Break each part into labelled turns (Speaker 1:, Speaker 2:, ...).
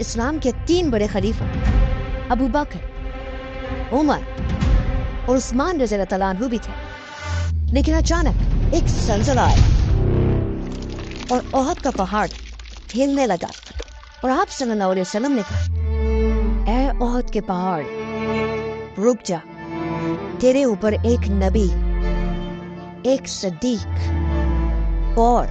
Speaker 1: اسلام کے 3 بڑے خلیفہ ابو بکر، عمر اور عثمان رضی اللہ تعالیٰ عنہ بھی تھے، لیکن اچانک ایک زلزلہ آیا اور احد کا پہاڑ ہلنے لگا اور آپ صلی اللہ علیہ وسلم نے کہا، اے احد کے پہاڑ رک جا، تیرے اوپر ایک نبی، ایک صدیق اور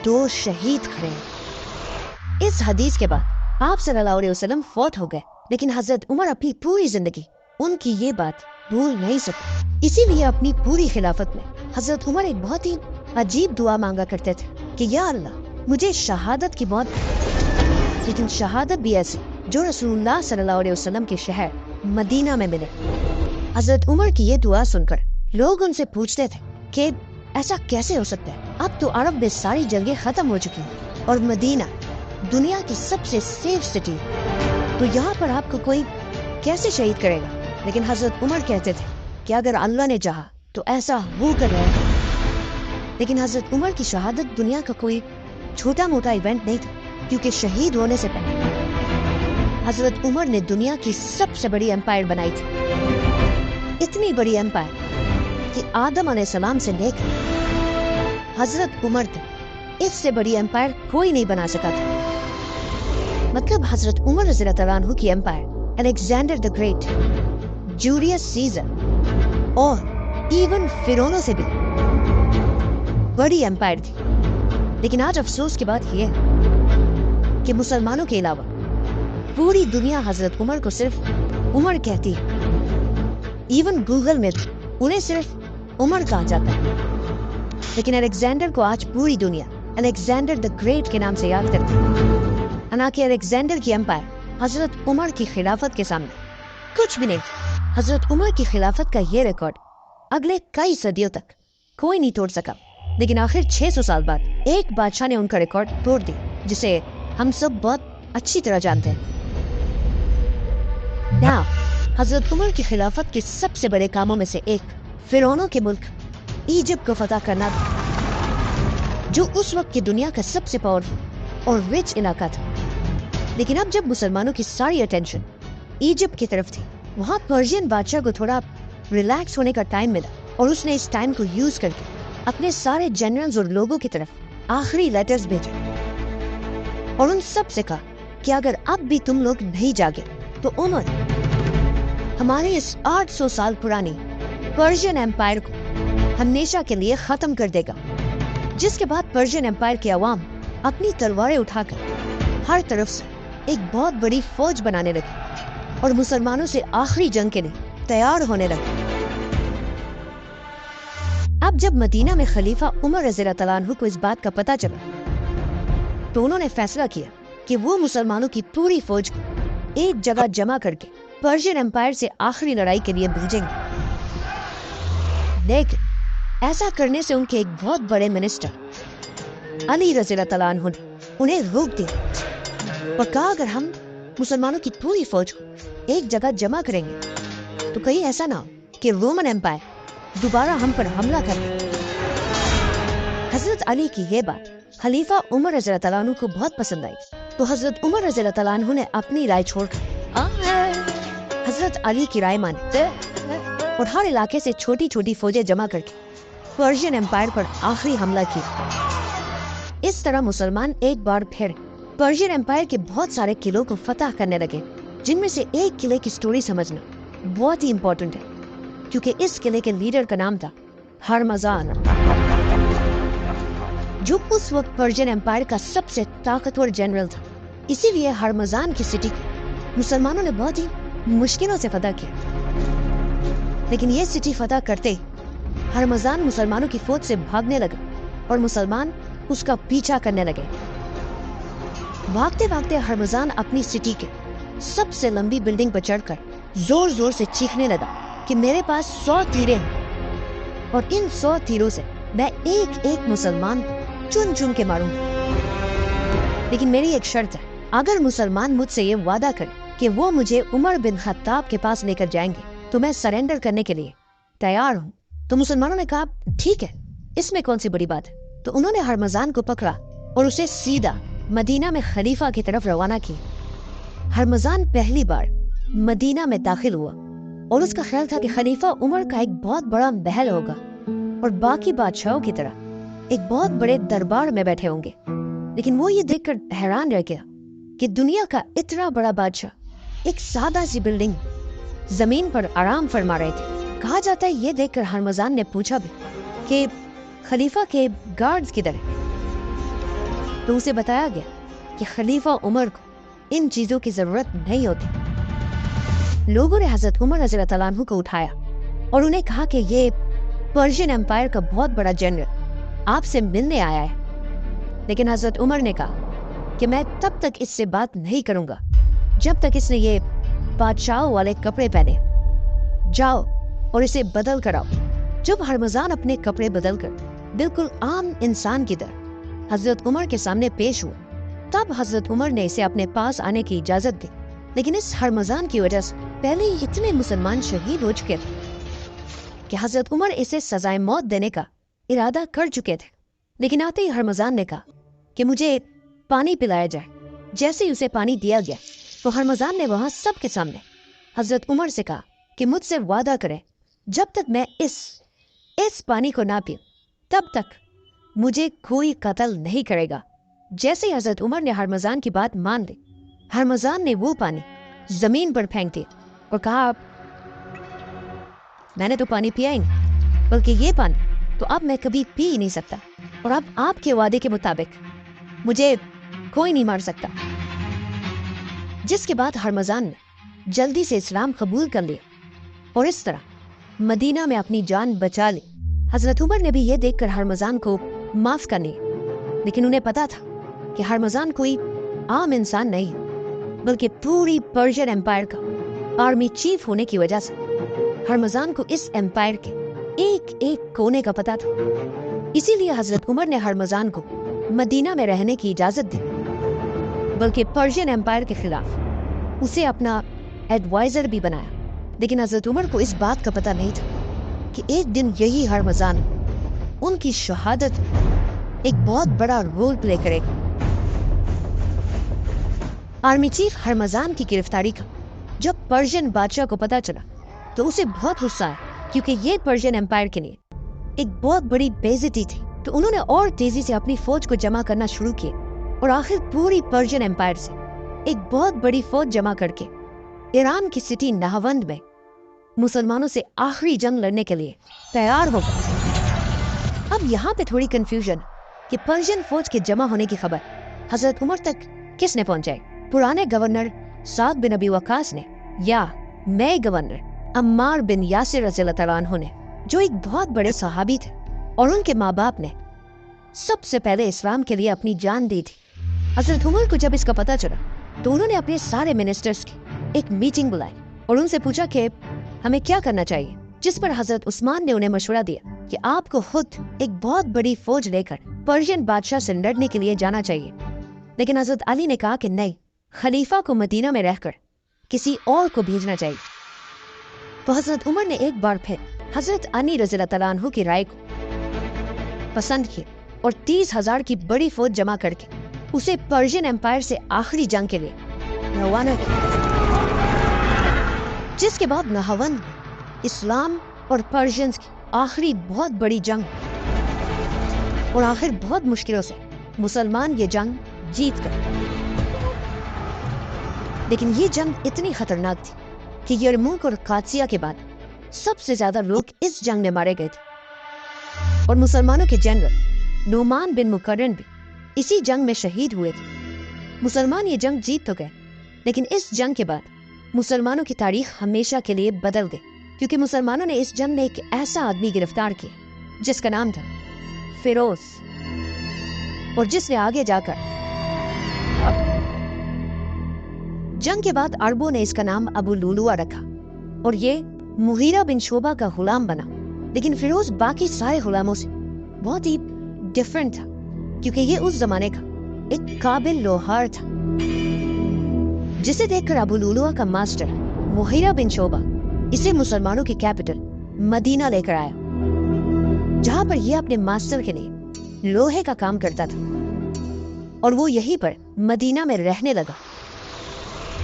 Speaker 1: 2 شہید کھڑے ہیں۔ اس حدیث کے بعد آپ صلی اللہ علیہ وسلم فوت ہو گئے، لیکن حضرت عمر اپنی پوری زندگی ان کی یہ بات بھول نہیں سکے۔ اسی لیے اپنی پوری خلافت میں حضرت عمر ایک بہت ہی عجیب دعا مانگا کرتے تھے کہ یا اللہ مجھے شہادت کی موت دے، لیکن شہادت بھی ایسی جو رسول اللہ صلی اللہ علیہ وسلم کے شہر مدینہ میں ملے۔ حضرت عمر کی یہ دعا سن کر لوگ ان سے پوچھتے تھے کہ ایسا کیسے ہو سکتا ہے، اب تو عرب میں ساری جنگیں ختم ہو چکی ہیں اور مدینہ دنیا کی سب سے سیف سٹی، تو یہاں پر آپ کو کوئی کیسے شہید کرے گا؟ لیکن حضرت عمر کہتے تھے کہ اگر اللہ نے چاہا تو ایسا ہو کر رہے گا۔ لیکن حضرت عمر کی شہادت دنیا کا کوئی چھوٹا موٹا ایونٹ نہیں تھا، کیونکہ شہید ہونے سے پہلے حضرت عمر نے دنیا کی سب سے بڑی امپائر بنائی تھی، اتنی بڑی امپائر کہ آدم علیہ السلام سے لے کر حضرت عمر تک اس سے بڑی امپائر کوئی نہیں بنا سکا تھا۔ مطلب حضرت عمر رضی اللہ عنہ کی empire Alexander the Great, Julius Caesar اور ایون فرعونوں سے بھی بڑی امپائر تھی۔ لیکن آج افسوس کی بات یہ ہے کہ مسلمانوں کے علاوہ پوری دنیا حضرت عمر کو صرف عمر کہتی ہے، ایون گوگل میں انہیں صرف عمر کہا جاتا ہے، لیکن الیگزینڈر کو آج پوری دنیا الیگزینڈر دی گریٹ کے نام سے یاد کرتی ہے، حالانکہ الیگزینڈر کی امپائر حضرت عمر کی خلافت کے سامنے کچھ بھی نہیں تھی۔ حضرت عمر کی خلافت کا یہ ریکارڈ اگلے کئی صدیوں تک کوئی نہیں توڑ سکا، لیکن آخر 600 سال بعد ایک بادشاہ نے ان کا ریکارڈ توڑ دیا، جسے ہم سب بہت اچھی طرح جانتے ہیں۔ Now, حضرت عمر کی خلافت کے سب سے بڑے کاموں میں سے ایک فرعونوں کے ملک ایجپٹ کو فتح کرنا تھا، جو اس وقت کی دنیا کا سب سے پاورفل اور رچ علاقہ تھا۔ لیکن اب جب مسلمانوں کی ساری اٹینشن ایجپٹ کی طرف تھی، وہاں پرشین بادشاہ کو تھوڑا ریلیکس ہونے کا ٹائم ملا، اور اس نے اس ٹائم کو یوز کر کے اپنے سارے جنرلز اور لوگوں کی طرف آخری لیٹرز بھیجے اور ان سب سے کہا کہ اگر اب بھی تم لوگ نہیں جاگے تو عمر ہمارے اس 800 سال پرانی پرشین امپائر کو ہمیشہ کے لیے ختم کر دے گا، جس کے بعد پرشین امپائر کے عوام اپنی تلواریں اٹھا کر ہر طرف سے ایک بہت بڑی فوج بنانے لگے اور مسلمانوں سے آخری جنگ کے لیے تیار ہونے لگے۔ اب جب مدینہ میں خلیفہ عمر رضی اللہ تعالیٰ عنہ کو اس بات کا پتہ چلا تو انہوں نے فیصلہ کیا کہ وہ مسلمانوں کی پوری فوج کو ایک جگہ جمع کر کے پرشین امپائر سے آخری لڑائی کے لیے بھیجیں گے۔ لیکن ایسا کرنے سے ان کے ایک بہت بڑے منسٹر علی رضی اللہ تعالیٰ عنہ نے انہیں روک دیا اور کہا اگر ہم مسلمانوں کی پوری فوج کو ایک جگہ جمع کریں گے تو کہیں ایسا نہ ہو کہ رومن امپائر دوبارہ ہم پر حملہ کر دے۔ حضرت علی کی یہ بات خلیفہ عمر رضی اللہ تعالیٰ عنہ کو بہت پسند آئی، تو حضرت عمر رضی اللہ تعالیٰ عنہ نے اپنی رائے چھوڑ کر حضرت علی کی رائے مانی اور ہر علاقے سے چھوٹی چھوٹی فوجیں جمع کر کے پرشین امپائر پر آخری حملہ کیا۔ اس طرح مسلمان ایک بار پھر پرشین امپائر کے بہت سارے قلعوں کو فتح کرنے لگے، جن میں سے ایک قلعے کی سٹوری سمجھنا بہت ہی امپورٹنٹ ہے، کیونکہ اس قلعے کے لیڈر کا نام تھا ہرمزان، جو اس وقت پرشین امپائر کا سب سے طاقتور جنرل تھا۔ اسی لیے ہرمزان کی سٹی کو مسلمانوں نے بہت ہی مشکلوں سے فتح کیا، لیکن یہ سٹی فتح کرتے ہرمزان مسلمانوں کی فوج سے بھاگنے لگا اور مسلمان اس کا پیچھا کرنے لگے۔ بھاگتے بھاگتے ہرمزان اپنی سٹی کے سب سے لمبی بلڈنگ پر چڑھ کر زور زور سے چیخنے لگا کہ میرے پاس 100 تیرے ہیں اور ان 100 تیروں سے میں ایک ایک مسلمان کو چن چن کے ماروں گا، لیکن میری ایک شرط ہے، اگر مسلمان مجھ سے یہ وعدہ کرے کہ وہ مجھے عمر بن خطاب کے پاس لے کر جائیں گے تو میں سرنڈر کرنے کے لیے تیار ہوں۔ تو مسلمانوں نے کہا ٹھیک ہے، اس میں کون سی بڑی بات ہے؟ تو انہوں نے ہرمزان کو پکڑا اور اسے سیدھا मदीना में खलीफा की तरफ रवाना की। हरमजान पहली बार मदीना में दाखिल हुआ और उसका ख्याल था कि खलीफा उमर का एक बहुत बड़ा महल होगा और बाकी बादशाहों की तरह एक बहुत बड़े दरबार में बैठे होंगे। लेकिन वो ये देखकर हैरान रह गया कि दुनिया का इतना बड़ा बादशाह एक सादा सी बिल्डिंग जमीन पर आराम फरमा रहे थे। कहा जाता है ये देखकर हरमजान ने पूछा भी कि खलीफा के गार्ड्स किधर हैं? तो उसे बताया गया कि खलीफा उमर को इन चीजों की जरूरत नहीं होती। लोगों ने हजरत उमर रज़ी अल्लाह अन्हु को उठाया और उन्हें कहा कि ये पर्शियन एम्पायर का बहुत बड़ा जनरल आपसे मिलने आया है। लेकिन हजरत उमर ने कहा कि मैं तब तक इससे बात नहीं करूंगा जब तक इसने ये बादशाहों वाले कपड़े पहने। जाओ और इसे बदल कर आओ। जब हरमजान अपने कपड़े बदल कर बिल्कुल आम इंसान की तरह हजरत उमर के सामने पेश हुआ, तब हजरत उमर ने इसे अपने पास आने की इजाजत दी। लेकिन इस हरमजान की वजह से पहले ही इतने मुसलमान शहीद हो चुके थे कि हजरत उमर इसे सजाए मौत देने का इरादा कर चुके थे। लेकिन आते ही हरमजान ने कहा कि मुझे पानी पिलाया जाए। जैसे ही उसे पानी दिया गया तो हरमजान ने वहां सबके सामने हजरत उमर से कहा कि मुझसे वादा करें जब तक मैं इस पानी को ना पीऊं तब तक मुझे कोई कत्ल नहीं करेगा। जैसे ही हजरत उमर ने हरमजान की बात मान ली, हरमजान ने वो पानी जमीन पर फेंक दिया और कहा मैंने तो पानी पिया ही नहीं, बल्कि ये पानी तो अब मैं कभी पी ही नहीं सकता और अब आपके वादे के मुताबिक मुझे कोई नहीं मार सकता। जिसके बाद हरमजान ने जल्दी से इस्लाम कबूल कर लिया और इस तरह मदीना में अपनी जान बचा ली। हजरत उमर ने भी ये देखकर हरमजान को माफ करनी, लेकिन उन्हें पता था कि हरमजान कोई आम इंसान नहीं बल्कि पूरी पर्शियन एम्पायर का आर्मी चीफ होने की वजह से हरमजान को इस एम्पायर के एक एक कोने का पता था। इसीलिए हजरत उमर ने हरमजान को मदीना में रहने की इजाजत दी, बल्कि पर्शियन एम्पायर के खिलाफ उसे अपना एडवाइजर भी बनाया। लेकिन हजरत उमर को इस बात का पता नहीं था कि एक दिन यही हरमजान उनकी शहादत एक बहुत बड़ा रोल प्ले करेगा। आर्मी चीफ हरमजान की गिरफ्तारी का जब पर्शियन बादशाह को पता चला तो उसे बहुत गुस्सा आया, क्योंकि ये पर्शियन एम्पायर के लिए एक बहुत बड़ी बेइज्जती थी। तो उन्होंने और तेजी से अपनी फौज को जमा करना शुरू किया और आखिर पूरी पर्शियन एम्पायर से एक बहुत बड़ी फौज जमा करके ईरान की सिटी नाहवंद में मुसलमानों से आखिरी जंग लड़ने के लिए तैयार हो गए। अब यहाँ पे थोड़ी कंफ्यूजन कि पर्शियन फौज के जमा होने की खबर हजरत उमर तक किसने पहुंचाई, पुराने गवर्नर साद बिन अबी वकास ने या नए गवर्नर अम्मार बिन यासिर रज़ियल्लाहु अन्हु ने, जो एक बहुत बड़े सहाबी थे और उनके माँ बाप ने सबसे पहले इस्लाम के लिए अपनी जान दी थी। हजरत उमर को जब इसका पता चला तो उन्होंने अपने सारे मिनिस्टर्स की एक मीटिंग बुलाई और उनसे पूछा कि हमें क्या करना चाहिए। जिस पर हजरत उस्मान ने उन्हें मशवरा दिया कि आपको खुद एक बहुत बड़ी फौज लेकर पर्शियन बादशाह से लड़ने के लिए जाना चाहिए। लेकिन हजरत अली ने कहा कि नहीं, खलीफा को मदीना में रहकर किसी और को भेजना चाहिए। तो हजरत उमर ने एक बार फिर हजरत अली रज़ियल्लाहु अन्हु की राय को पसंद किया और 30,000 की बड़ी फौज जमा करके उसे पर्शियन एम्पायर से आखिरी जंग के लिए रवाना किया। जिसके बाद नाहवंद में इस्लाम और पर्शियंस की आखिरी बहुत बड़ी जंग और आखिर बहुत मुश्किलों से मुसलमान ये जंग जीत गए। लेकिन ये जंग इतनी खतरनाक थी कि यरमुक और कादसिया के बाद सबसे ज्यादा लोग इस जंग में मारे गए थे और मुसलमानों के जनरल नोमान बिन मुकर्रन भी इसी जंग में शहीद हुए थे। मुसलमान ये जंग जीत तो गए, लेकिन इस जंग के बाद मुसलमानों की तारीख हमेशा के लिए बदल गई, क्योंकि मुसलमानों ने इस जंग में एक ऐसा आदमी गिरफ्तार किया जिसका नाम था फिरोज, और जिसने आगे जाकर जंग के बाद अरबों ने इसका नाम अबू लुलुआ रखा और ये मुगीरा बिन शोबा का गुलाम बना। लेकिन फिरोज बाकी सारे गुलामों से बहुत ही डिफरेंट था, क्योंकि ये उस जमाने का एक काबिल लोहार था, जिसे देखकर अबू लुलुआ का मास्टर मुगीरा बिन शोबा इसे मुसलमानों की कैपिटल मदीना लेकर आया, जहां पर यह अपने मास्टर के लिए लोहे का काम करता था। और वो यहीं पर मदीना में रहने लगा।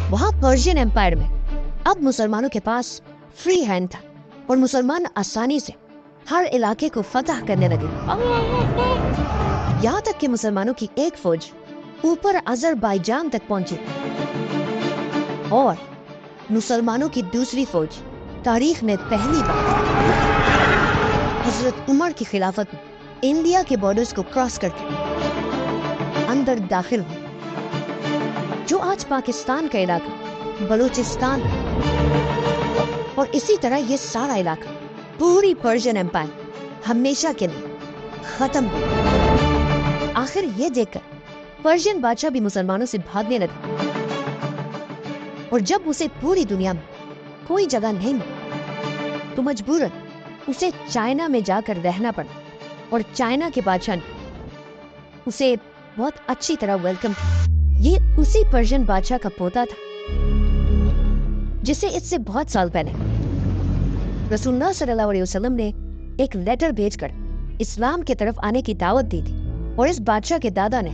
Speaker 1: वहां पर्शियन एम्पायर में अब मुसलमानों के पास फ्री हैंड था और मुसलमान आसानी से हर इलाके को फतह करने लगे। यहाँ तक कि मुसलमानों की एक फौज ऊपर अजरबैजान तक पहुंची और मुसलमानों की दूसरी फौज तारीख में पहली बार हजरत उमर की खिलाफत में इंडिया के बॉर्डर्स को क्रॉस करके अंदर दाखिल हुई, जो आज पाकिस्तान का इलाका बलूचिस्तान है। और इसी तरह ये सारा इलाका, पूरी पर्शियन एम्पायर हमेशा के लिए खत्म हो। आखिर ये देखकर पर्शियन बादशाह भी मुसलमानों से भागने लगा और जब उसे पूरी दुनिया में कोई जगह नहीं मिली तो मजबूरन उसे चाइना में जाकर रहना पड़ा। और चाइना के बादशाह ने उसे बहुत अच्छी तरह वेलकम किया। ये उसी पर्शियन बादशाह का पोता था जिसे इससे बहुत साल पहले रसूलुल्लाह सल्लल्लाहु अलैहि वसल्लम ने एक लेटर भेजकर इस्लाम की तरफ आने की दावत दी थी। और इस बादशाह के दादा ने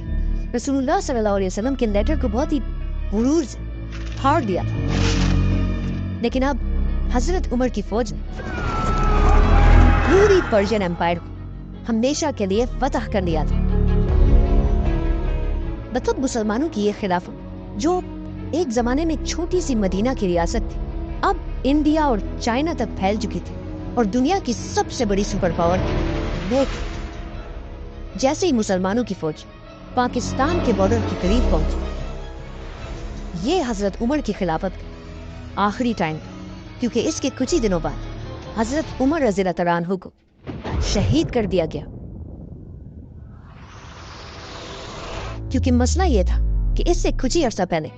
Speaker 1: रसूलुल्लाह सल्लल्लाहु अलैहि वसल्लम के लेटर को बहुत ही गुरूर से फाड़ दिया। लेकिन अब हजरत उमर की फौज ने पूरी पर्शियन एम्पायर को हमेशा के लिए फतह कर लिया था। मतलब मुसलमानों की ये खिलाफत, जो एक जमाने में छोटी सी मदीना की रियासत थी, अब इंडिया और चाइना तक फैल चुकी थी और दुनिया की सबसे बड़ी सुपर पावर थी। लेकिन जैसे ही मुसलमानों की फौज पाकिस्तान के बॉर्डर के करीब पहुंची, ये हजरत उमर की खिलाफत का आखिरी टाइम था, क्योंकि इसके कुछ ही दिनों बाद हजरत उमर रज़ियल्लाहु तआला अन्हु को शहीद कर दिया गया। क्योंकि मसला ये था कि इससे कुछ ही अरसा पहले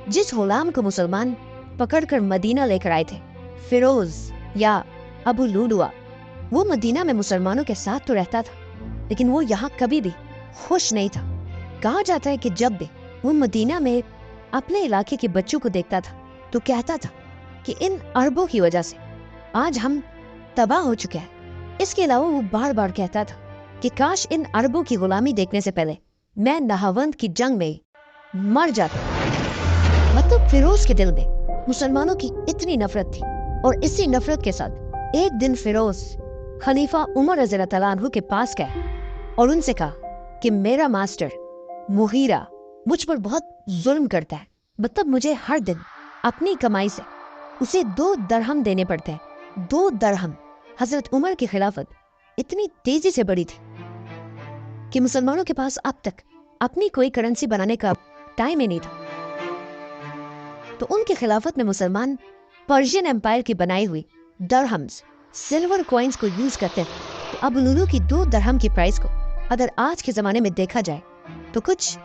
Speaker 1: जिस गुलाम को मुसलमान पकड़कर मदीना लेकर आए थे, फिरोज या अबू लुलुआ, वो मदीना में मुसलमानों के साथ तो रहता था, लेकिन वो यहाँ कभी भी खुश नहीं था। कहा जाता है कि जब भी वो मदीना में अपने इलाके के बच्चों को देखता था तो कहता था कि इन अरबों की वजह से आज हम तबाह हो चुके हैं। इसके अलावा वो बार बार कहता था कि काश इन अरबों की गुलामी देखने से पहले मैं नहावंद की जंग में मर जाता। मतलब फिरोज के दिल में मुसलमानों की इतनी नफरत थी। और इसी नफरत के साथ एक दिन फिरोज खलीफा उमर रज़ियल्लाहु तआला अन्हु के पास गया और उनसे कहा कि मेरा मास्टर मुगीरा मुझ पर बहुत जुल्म करता है। मतलब मुझे हर दिन अपनी कमाई से उसे 2 दरहम देने पड़ते हैं। 2 दरहम। हजरत उमर की खिलाफत इतनी तेजी से बढ़ी थी कि मुसलमानों के पास अब तक अपनी कोई करेंसी बनाने का टाइम ही नहीं था। तो उनके खिलाफत में मुसलमान पर्शियन एम्पायर की बनाई हुई दरहम्स, सिल्वर कॉइन्स को यूज करते थे। तो अब लुलू की 2 दरहम की प्राइस को अगर आज के जमाने में देखा जाए तो कुछ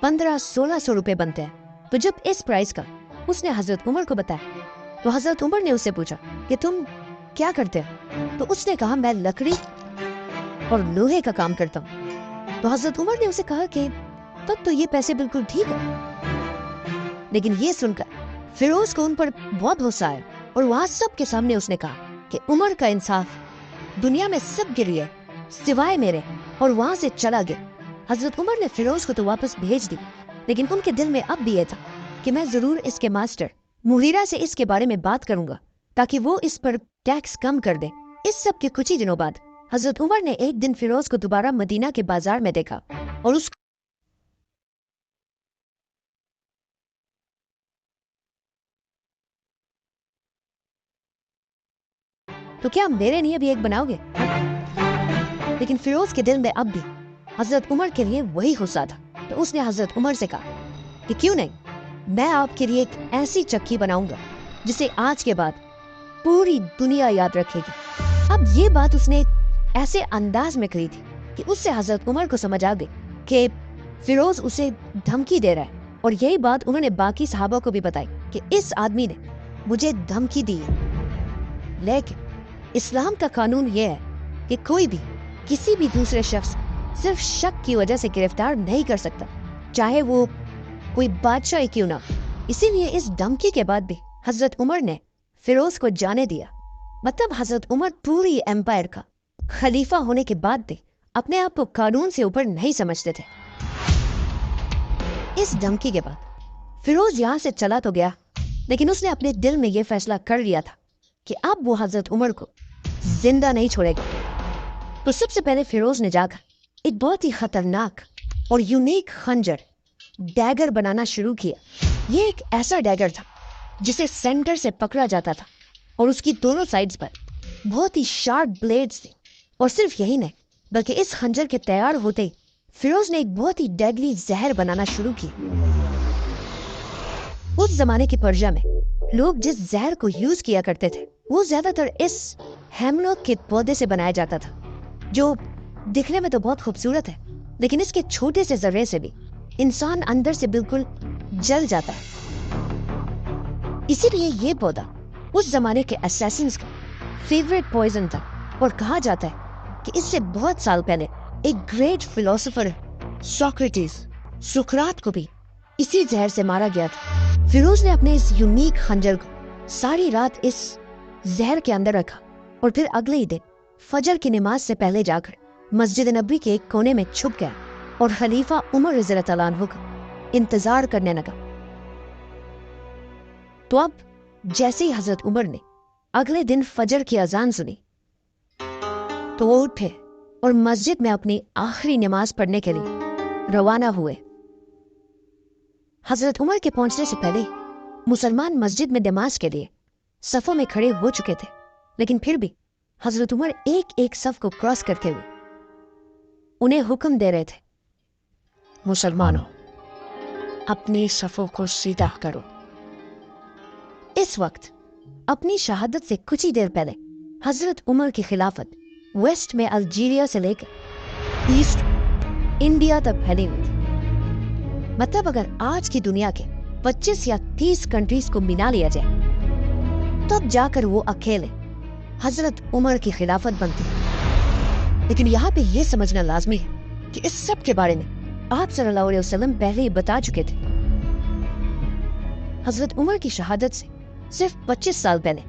Speaker 1: 1500-1600 रुपए बनते हैं। तो जब इस प्राइस का उसने हजरत उमर को बताया तो हजरत उमर ने उससे पूछा कि तुम क्या करते हो? तो उसने कहा मैं लकड़ी और लोहे का काम करता हूँ। तो हजरत उमर ने उसे कहा कि तब तो ये पैसे बिल्कुल ठीक है। लेकिन ये सुनकर फिरोज को उन पर बहुत गुस्सा आया और वहां सबके सामने उसने कहा कि उमर का इंसाफ दुनिया में सब गिर गया सिवाय मेरे, और वहां से चला गया। हजरत उमर ने फिरोज को तो वापस भेज दी, लेकिन उनके दिल में अब भी यह था कि मैं जरूर इसके मास्टर मुगीरा से इसके बारे में बात करूंगा ताकि वो इस पर टैक्स कम कर दे। इस सब के कुछ ही दिनों बाद हजरत उमर ने एक दिन फिरोज को दोबारा मदीना के बाजार में देखा और उस तो क्या मेरे लिए भी एक बनाओगे? लेकिन फिरोज के दिल में अब भी हजरत उमर के लिए वही गुस्सा था। तो उसने हजरत उमर से कहा कि क्यों नहीं, मैं आपके लिए एक ऐसी चक्की बनाऊंगा जिसे आज के बाद पूरी दुनिया याद रखेगी। अब ये बात उसने ऐसे अंदाज में कही थी कि उससे हजरत उमर को समझ आ गई कि फिरोज उसे धमकी दे रहा है। और यही बात उन्होंने बाकी सहाबा को भी बताई कि इस आदमी ने मुझे धमकी दी है। लेकिन इस्लाम का कानून यह है कि कोई भी किसी भी दूसरे शख्स सिर्फ शक की वजह से गिरफ्तार नहीं कर सकता, चाहे वो कोई बादशाह ही क्यों ना। इसीलिए इस धमकी के बाद भी हजरत उमर ने फिरोज को जाने दिया। मतलब हजरत उमर पूरी एम्पायर का खलीफा होने के बाद भी अपने आप को कानून से ऊपर नहीं समझते थे। इस धमकी के बाद फिरोज यहाँ से चला तो गया, लेकिन उसने अपने दिल में यह फैसला कर लिया था कि अब वो हजरत उमर को जिंदा नहीं छोड़ेगा। तो सबसे पहले फिरोज ने जाकर एक बहुत ही खतरनाक और यूनिक खंजर डैगर बनाना शुरू किया। ये एक ऐसा डैगर था जिसे सेंटर से पकड़ा जाता था और उसकी दोनों साइड्स पर बहुत ही शार्प ब्लेड्स थे। और सिर्फ यही नहीं, बल्कि इस खंजर के तैयार होते ही फिरोज ने एक बहुत ही डेडली जहर बनाना शुरू किया। उस जमाने की पर्जा में लोग जिस जहर को यूज किया करते थे वो ज्यादातर इस हेमलॉक के पौधे से बनाया जाता था, जो दिखने में तो बहुत खूबसूरत है, लेकिन इसके छोटे से जर्रे से भी इंसान अंदर से बिल्कुल जल जाता है। इसीलिए ये पौधा उस जमाने के असैसिन्स का फेवरेट पॉइजन था और कहा जाता है कि इससे बहुत साल पहले एक ग्रेट फिलोसोफर सोक्रेटिस, सुकरात को भी इसी जहर से मारा गया था। फिरोज ने अपने इस यूनिक खंजर को सारी रात इस जहर के अंदर रखा और फिर अगले ही दिन फजर की नमाज से पहले जाकर मस्जिद नबी के एक कोने में छुप गया और खलीफा उमर रज़ियल्लाहु अन्हु का इंतजार करने लगा। तो अब जैसे ही हजरत उमर ने अगले दिन फजर की अजान सुनी तो वो उठे और मस्जिद में अपनी आखिरी नमाज पढ़ने के लिए रवाना हुए। हजरत उमर के पहुंचने से पहले मुसलमान मस्जिद में नमाज के लिए सफों में खड़े हो चुके थे, लेकिन फिर भी हजरत उमर एक एक सफ को क्रॉस करते हुए उन्हें हुक्म दे रहे थे, मुसलमानों अपनी सफों को सीधा करो। इस वक्त अपनी शहादत से कुछ ही देर पहले हजरत उमर की खिलाफत वेस्ट में अल्जीरिया से लेकर ईस्ट इंडिया तक फैली हुई थी। मतलब अगर आज की दुनिया के 25 या 30 कंट्रीज को मिला लिया जाए तब जाकर वो अकेले हजरत उमर की खिलाफत बनती है। लेकिन यहाँ पे ये समझना लाजमी है कि इस सब के बारे में आप सल्लल्लाहु अलैहि वसल्लम पहले ही बता चुके थे। हजरत उमर की शहादत से सिर्फ 25 साल पहले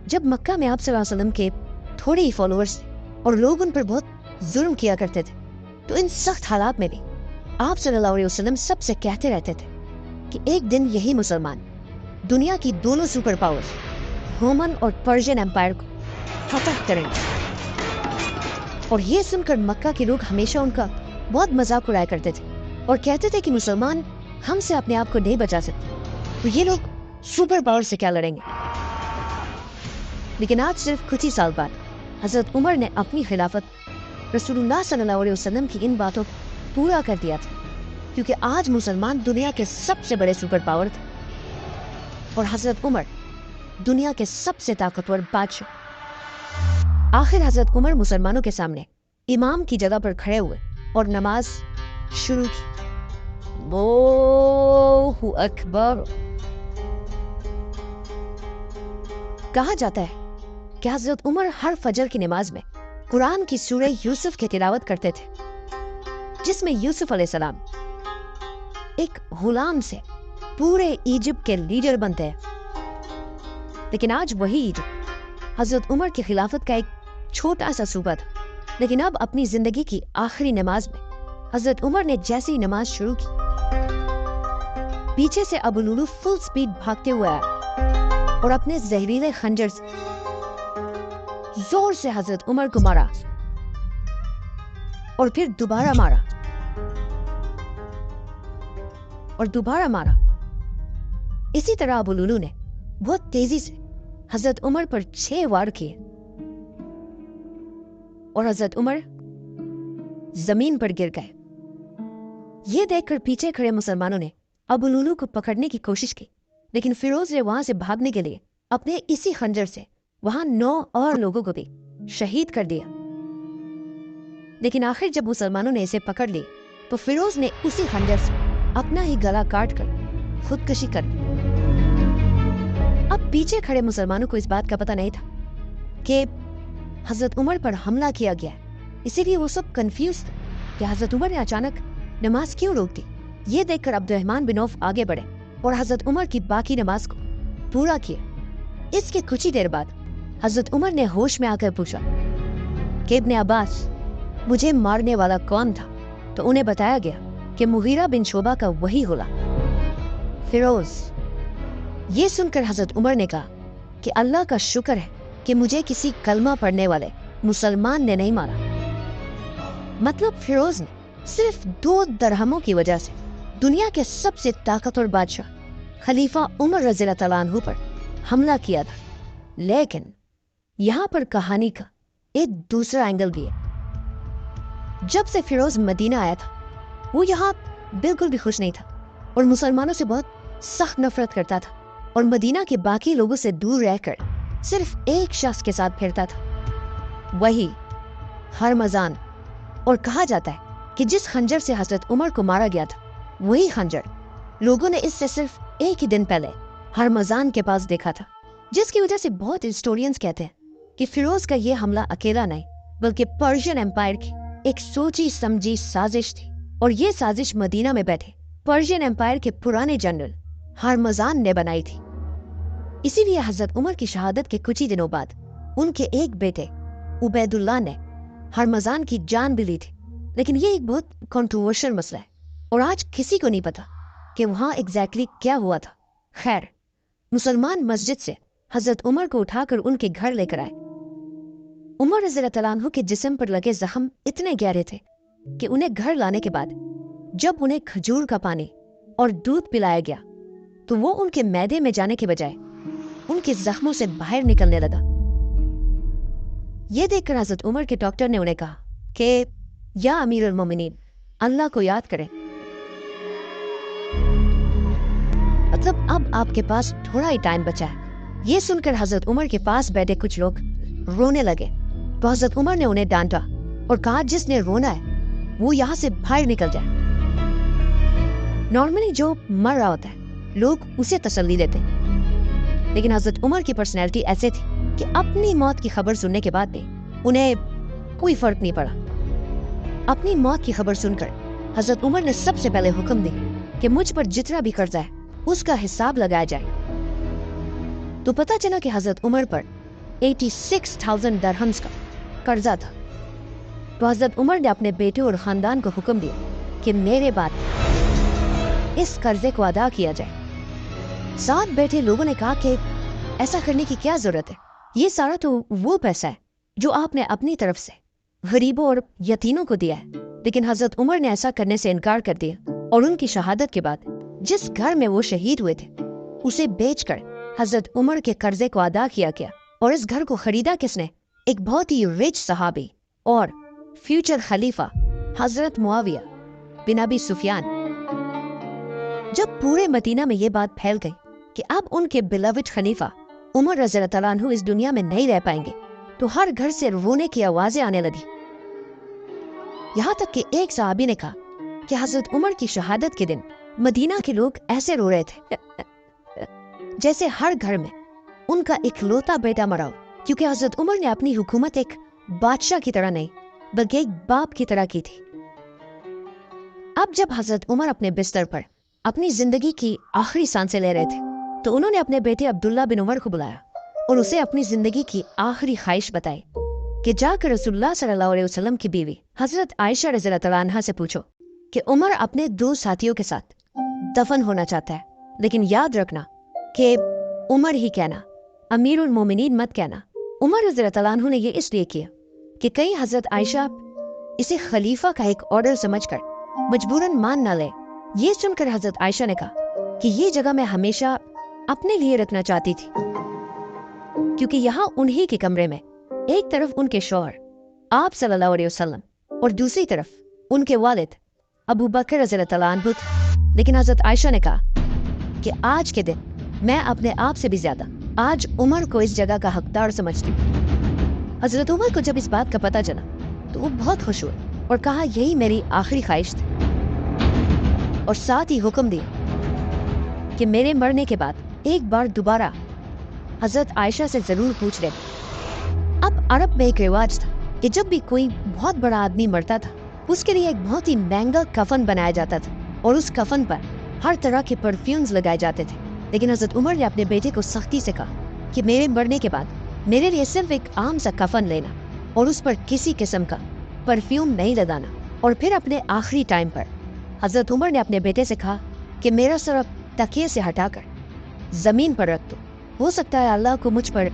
Speaker 1: जब मक्का में आप सल्लल्लाहु अलैहि वसल्लम के थोड़े ही फॉलोअर्स थे और लोग उन पर बहुत जुल्म किया करते थे, तो इन सख्त हालात में भी आप सल्लल्लाहु अलैहि वसल्लम सबसे कहते रहते थे कि एक दिन यही मुसलमान दुनिया की दोनों सुपर पावर्स रोमन और पर्शियन एम्पायर को फतह करेंगे। और ये सुनकर मक्का के लोग हमेशा उनका बहुत मजाक उड़ाया करते थे और कहते थे कि मुसलमान हमसे अपने आप को नहीं बचा सकते, तो ये लोग सुपर पावर से क्या लड़ेंगे। लेकिन आज सिर्फ कुछ ही साल बाद हजरत उमर ने अपनी खिलाफत रसूलुल्लाह सल्लल्लाहु अलैहि वसल्लम की इन बातों को पूरा कर दिया था, क्योंकि आज मुसलमान दुनिया के सबसे बड़े सुपर पावर थे और हजरत उमर दुनिया के सबसे ताकतवर बादशाह। आखिर हजरत उमर मुसलमानों के सामने इमाम की जगह पर खड़े हुए और नमाज शुरू की। अल्लाहु अकबर। कहा जाता है कि हजरत उमर हर फजर की नमाज में कुरान की सूरह यूसुफ की तिलावत करते थे, जिसमें यूसुफ अलैहिस्सलाम एक गुलाम से पूरे इजिप्ट के लीडर बनते हैं। लेकिन आज वही इजिप्ट हजरत उमर की खिलाफत का एक छोटा सा सूबा था। लेकिन अब अपनी जिंदगी की आखिरी नमाज में हजरत उमर ने जैसे ही नमाज शुरू की, पीछे से अबू लुलू फुल स्पीड भागते हुए आया और अपने जहरीले खंजर से जोर से हजरत उमर को मारा और फिर दोबारा मारा और दोबारा मारा। इसी तरह अबू लुलू ने बहुत तेजी से हजरत उमर पर 6 वार किए और हजरत उमर जमीन पर गिर गए। यह देखकर पीछे खड़े मुसलमानों ने अबू लुलू को पकड़ने की कोशिश की, लेकिन फिरोज ने वहां से भागने के लिए अपने इसी खंजर से वहां 9 और लोगों को भी शहीद कर दिया। लेकिन आखिर जब मुसलमानों ने इसे पकड़ ली तो फिरोज ने उसी खंजर से अपना ही गला काट कर खुदकुशी कर ली। अब पीछे खड़े मुसलमानों को इस बात का पता नहीं था कि हजरत उमर पर हमला किया गया है, इसीलिए वो सब कंफ्यूज थे कि हजरत उमर ने अचानक नमाज क्यों रोक दी। ये देखकर अब्दुर्रहमान बिन औफ आगे बढ़े और हजरत उमर की बाकी नमाज को पूरा किया। इसके कुछ ही देर बाद हजरत उमर ने होश में आकर पूछा कि इब्ने अब्बास, मुझे मारने वाला कौन था? तो उन्हें बताया गया कि मुगीरा बिन शोबा का वही हुला। फिरोज ये सुनकर हजरत उमर ने कहा कि अल्लाह का शुक्र है कि मुझे किसी कलमा पढ़ने वाले मुसलमान ने नहीं मारा। मतलब फिरोज ने सिर्फ 2 दरहमों की वजह से दुनिया के सबसे ताकतवर बादशाह खलीफा उमर रज़ियल्लाहु तआला अन्हु पर हमला किया था। लेकिन यहाँ पर कहानी का एक दूसरा एंगल भी है। जब से फिरोज मदीना आया था वो यहाँ बिल्कुल भी खुश नहीं था और मुसलमानों से बहुत सख्त नफरत करता था और मदीना के बाकी लोगों से दूर रहकर सिर्फ एक शख्स के साथ फिरता था, वही हरमजान। और कहा जाता है कि जिस खंजर से हजरत उमर को मारा गया था वही खंजर लोगों ने इससे सिर्फ एक ही दिन पहले हरमजान के पास देखा था, जिसकी वजह से बहुत हिस्टोरियंस कहते हैं कि फिरोज का ये हमला अकेला नहीं बल्कि पर्शियन एम्पायर की एक सोची समझी साजिश थी। और ये साजिश मदीना में बैठे पर्शियन एम्पायर के पुराने जनरल हरमजान ने बनाई थी। इसीलिए हजरत उमर की शहादत के कुछ ही दिनों बाद उनके एक बेटे उबैदुल्लाह ने हरमजान की जान भी ली थी। लेकिन ये एक बहुत कंट्रोवर्शियल मसला है और आज किसी को नहीं पता कि वहां एग्जैक्टली क्या हुआ था। खैर, मुसलमान मस्जिद से हजरत उमर को उठाकर उनके घर लेकर आए। उमर रज़ियल्लाहु तआला अन्हु के जिस्म पर लगे जख्म इतने गहरे थे कि उन्हें घर लाने के बाद जब उन्हें खजूर का पानी और दूध पिलाया गया तो वो उनके मैदे में जाने के बजाय उनके जख्मों से बाहर निकलने लगा। ये देखकर हजरत उमर के डॉक्टर ने उन्हें कहा कि या अमीरुल मोमिनीन, अल्लाह को याद करें। मतलब अब आपके पास थोड़ा ही टाइम बचा है। ये सुनकर हजरत उमर के पास बैठे कुछ लोग रोने लगे तो हजरत उमर ने उन्हें डांटा और कहा जिसने रोना है वो यहाँ से बाहर निकल जाए। नॉर्मली जो मर रहा होता है लोग उसे तसल्ली देते, लेकिन हजरत उमर की पर्सनैलिटी ऐसे थी कि अपनी मौत की खबर सुनने के बाद भी उन्हें कोई फर्क नहीं पड़ा। अपनी मौत की खबर सुनकर हजरत उमर ने सबसे पहले हुक्म दी कि मुझ पर जितना भी कर्जा है उसका हिसाब लगाया जाए। तो पता चला कि हजरत उमर पर 86,000 दरहम्स का कर्जा था। तो हजरत उमर ने अपने बेटे और खानदान को हुक्म दिया कि मेरे बाद इस कर्जे को अदा किया जाए। साथ बैठे लोगों ने कहा कि ऐसा करने की क्या जरूरत है, ये सारा तो वो पैसा है जो आपने अपनी तरफ से गरीबों और यतीमों को दिया है। लेकिन हजरत उमर ने ऐसा करने से इनकार कर दिया और उनकी शहादत के बाद जिस घर में वो शहीद हुए थे उसे बेचकर हजरत उमर के कर्जे को अदा किया गया। और इस घर को खरीदा किसने? एक बहुत ही रिच सहाबी और फ्यूचर खलीफा हजरत मुआविया बिन अबी सुफियान। जब पूरे मदीना में ये बात फैल गई कि अब उनके बिलवड खलीफा उमर रज़ियल्लाहु तआला अन्हु इस दुनिया में नहीं रह पाएंगे तो हर घर से रोने की आवाजें आने लगी। यहाँ तक कि एक सहाबी ने कहा कि हजरत उमर की शहादत के दिन मदीना के लोग ऐसे रो रहे थे जैसे हर घर में उनका इकलौता बेटा मरा हो, क्योंकि हजरत उमर ने अपनी हुकूमत एक बादशाह की तरह नहीं बल्कि एक बाप की तरह की थी। अब जब हजरत उमर अपने बिस्तर पर अपनी जिंदगी की आखिरी सांसें ले रहे थे तो उन्होंने अपने बेटे अब्दुल्ला बिन उमर को बुलाया और उसे अपनी जिंदगी की आखिरी ख्वाहिश बताई कि जाकर रसूलुल्लाह सल्लल्लाहु अलैहि वसल्लम की बीवी हजरत आयशा रज़ियल्लाहु तआला अन्हा से पूछो कि उमर अपने 2 साथियों के साथ दफन होना चाहता है, लेकिन याद रखना कि उमर ही कहना, अमीरुल मोमिनीन मत कहना। उमर रज़ियल्लाहु तआला अन्हु ने ये इसलिए किया कि कहीं हजरत आयशा इसे खलीफा का एक ऑर्डर समझकर मजबूरन मान ना ले। ये सुनकर हजरत आयशा ने कहा कि ये जगह मैं हमेशा अपने लिए रखना चाहती थी, क्योंकि यहाँ उन्हीं के कमरे में एक तरफ उनके शौहर आप सल्लल्लाहु अलैहि वसल्लम और दूसरी तरफ उनके वालिद अबू बकर रज़ियल्लाहु तआला अन्हु थे। लेकिन हजरत आयशा ने कहा कि आज के दिन मैं अपने आप से भी ज्यादा आज उमर को इस जगह का हकदार समझती हूँ। हजरत उमर को जब इस बात का पता चला तो वो बहुत खुश हुए और कहा यही मेरी आखिरी ख्वाहिश थी, और साथ ही हुक्म दिया कि मेरे मरने के बाद एक बार दोबारा हजरत आयशा से जरूर पूछ लेना। अब अरब में एक रिवाज था कि जब भी कोई बहुत बड़ा आदमी मरता था उसके लिए एक बहुत ही महंगा कफन बनाया जाता था और उस कफन पर हर तरह के परफ्यूम्स लगाए जाते थे। लेकिन हजरत उमर ने अपने बेटे को सख्ती से कहा कि मेरे मरने के बाद मेरे लिए सिर्फ एक आम सा कफन लेना और उस पर किसी किस्म का परफ्यूम नहीं लगाना, और फिर अपने आखिरी टाइम पर حضرت عمر نے اپنے بیٹے سے کہا کہ میرا سر اب تکیے سے ہٹا کر زمین پر رکھ دو، ہو سکتا ہے اللہ کو مجھ پر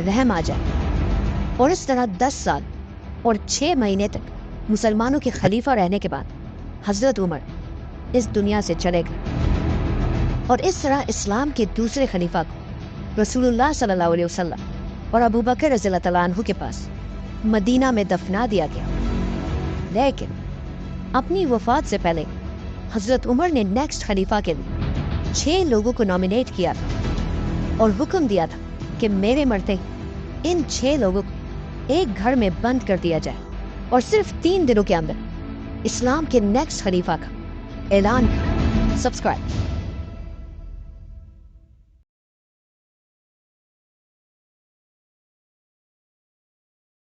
Speaker 1: رحم آ جائے۔ اور اس طرح 10 سال اور 6 مہینے تک مسلمانوں کے خلیفہ رہنے کے بعد حضرت عمر اس دنیا سے چلے گئے، اور اس طرح اسلام کے دوسرے خلیفہ کو رسول اللہ صلی اللہ علیہ وسلم اور ابو بکر رضی اللہ تعالیٰ عنہ کے پاس مدینہ میں دفنا دیا گیا۔ لیکن اپنی وفات سے پہلے حضرت عمر نے نیکسٹ خلیفہ کے لیے 6 لوگوں کو نامینیٹ کیا تھا اور حکم دیا تھا کہ میرے مرتے ان 6 لوگوں کو ایک گھر میں بند کر دیا جائے اور صرف 3 دنوں کے اندر اسلام کے نیکسٹ خلیفہ کا اعلان کر۔ سبسکرائب